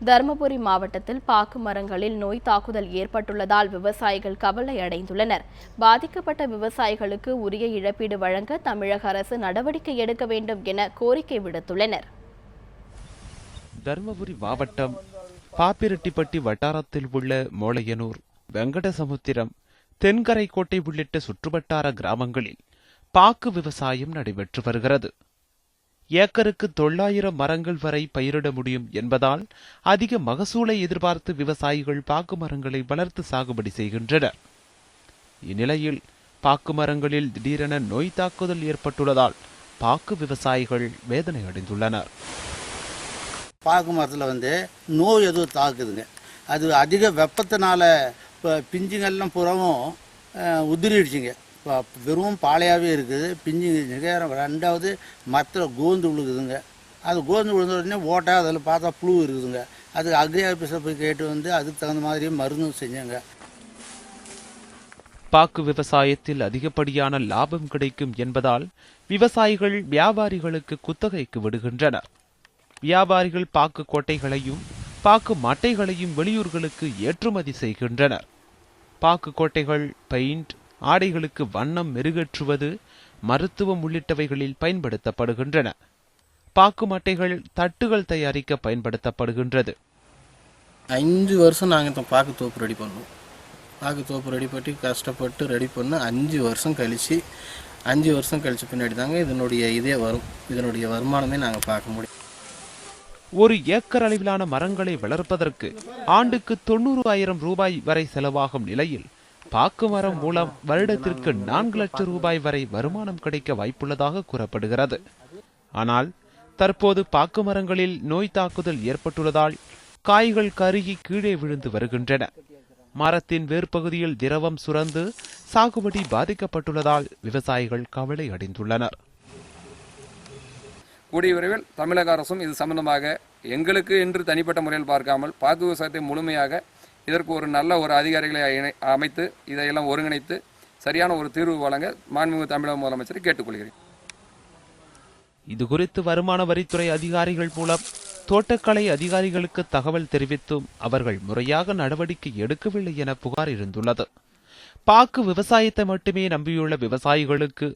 தருமபுரி மாவட்டத்தில் பாக்கு மரங்களில் நோய் தாக்குதல் ஏற்பட்டுள்ளதால் விவசாயிகள் கவலை அடைந்துள்ளனர். பாதிக்கப்பட்ட விவசாயிகளுக்கு உரிய இழப்பீடு வழங்க தமிழக அரசு நடவடிக்கை எடுக்க வேண்டும் என கோரிக்கை விடுத்துள்ளனர். தருமபுரி மாவட்டம் பாப்பிரெட்டிப்பட்டி வட்டாரத்தில் உள்ள மோளையனூர், வெங்கடசமுத்திரம், தென்கரைக்கோட்டை உள்ளிட்ட சுற்றுவட்டார கிராமங்களில் பாக்கு விவசாயம் நடைபெற்று வருகிறது. ஏக்கருக்கு 900 மரங்கள் வரை பயிரிட முடியும் என்பதால் அதிக மகசூலை எதிர்பார்த்து விவசாயிகள் பாக்கு மரங்களை வளர்த்து சாகுபடி செய்கின்றனர். இந்நிலையில் பாக்கு மரங்களில் திடீரென நோய் தாக்குதல் ஏற்பட்டுள்ளதால் பாக்கு விவசாயிகள் வேதனை அடைந்துள்ளனர். பாக்கு மரத்தில் நோய் எதுவும் தாக்குதுங்க. அது அதிக வெப்பத்தினால பிஞ்சுங்கள்லாம் புறவும் உதிரிடுச்சுங்க. வெறும் பாலையாகவே இருக்குது, பிஞ்சுங்க. ரெண்டாவது மரத்தில் கோந்து விழுகுதுங்க. அது கோந்து விழுந்த உடனே ஓட்டா அதில் பார்த்தா புழு இருக்குதுங்க. அதுக்கு அக்ரி ஆஃபீஸில் போய் கேட்டு அதுக்கு தகுந்த மாதிரி மருந்து செஞ்சாங்க. பாக்கு விவசாயத்தில் அதிகப்படியான லாபம் கிடைக்கும் என்பதால் விவசாயிகள் வியாபாரிகளுக்கு குத்தகைக்கு விடுகின்றனர். வியாபாரிகள் பாக்கு கோட்டைகளையும் பாக்கு மட்டைகளையும் வெளியூர்களுக்கு ஏற்றுமதி செய்கின்றனர். பாக்கு கோட்டைகள் பெயிண்ட், ஆடைகளுக்கு வண்ணம் மெருகேற்றுவது, மருத்துவம் உள்ளிட்டவைகளில் பயன்படுத்தப்படுகின்றன. பாக்கு மட்டைகள் தட்டுகள் தயாரிக்க பயன்படுத்தப்படுகின்றது. 5 வருஷம் நாங்கள் பாக்கு தோப்பு ரெடி பண்ணோம். பாக்கு தோப்பு ரெடி பண்ணி கஷ்டப்பட்டு ரெடி பண்ண 5 வருஷம் கழிச்சு பின்னாடி தாங்க இதே வரும். இதனுடைய வருமானமே நாங்கள் பார்க்க முடியும். ஒரு ஏக்கர் அளவிலான மரங்களை வளர்ப்பதற்கு ஆண்டுக்கு 90,000 ரூபாய் வரை செலவாகும் நிலையில் பாக்கு மரம் மூலம் வருடத்திற்கு 4 லட்சம் ரூபாய் வரை வருமானம் கிடைக்க வாய்ப்புள்ளதாக கூறப்படுகிறது. ஆனால் தற்போது பாக்கு மரங்களில் நோய் தாக்குதல் ஏற்பட்டுள்ளதால் காய்கள் கருகி கீழே விழுந்து வருகின்றன. மரத்தின் வேர்பகுதியில் திரவம் சுரந்து சாகுபடி பாதிக்கப்பட்டுள்ளதால் விவசாயிகள் கவலை அடைந்துள்ளனர். கூடிய விரைவில் தமிழக அரசும் இது சம்பந்தமாக எங்களுக்கு என்று தனிப்பட்ட முறையில் பார்க்காமல் பாக்கு விவசாயத்தை முழுமையாக இதற்கு ஒரு நல்ல அதிகாரிகளை அமைத்து இதையெல்லாம் ஒருங்கிணைத்து சரியான ஒரு தீர்வு வழங்க மாண்புமிகு தமிழக முதலமைச்சரை கேட்டுக்கொள்கிறேன். இதுகுறித்து வருமான வரித்துறை அதிகாரிகள் மூலம் தோட்டக்கலை அதிகாரிகளுக்கு தகவல் தெரிவித்தும் அவர்கள் முறையாக நடவடிக்கை எடுக்கவில்லை என புகார் இருந்துள்ளது. பாக்கு விவசாயத்தை மட்டுமே நம்பியுள்ள விவசாயிகளுக்கு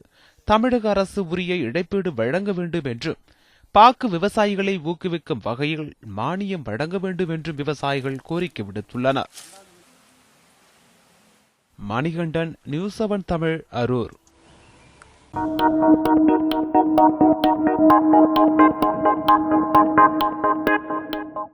தமிழக அரசு உரிய இழப்பீடு வழங்க வேண்டும் என்றும், பாக்கு விவசாயிகளை ஊக்குவிக்கும் வகையில் மானியம் வழங்க வேண்டும் என்றும் விவசாயிகள் கோரிக்கை விடுத்துள்ளனர். மணிகண்டன், நியூஸ் 7 தமிழ், அரூர்.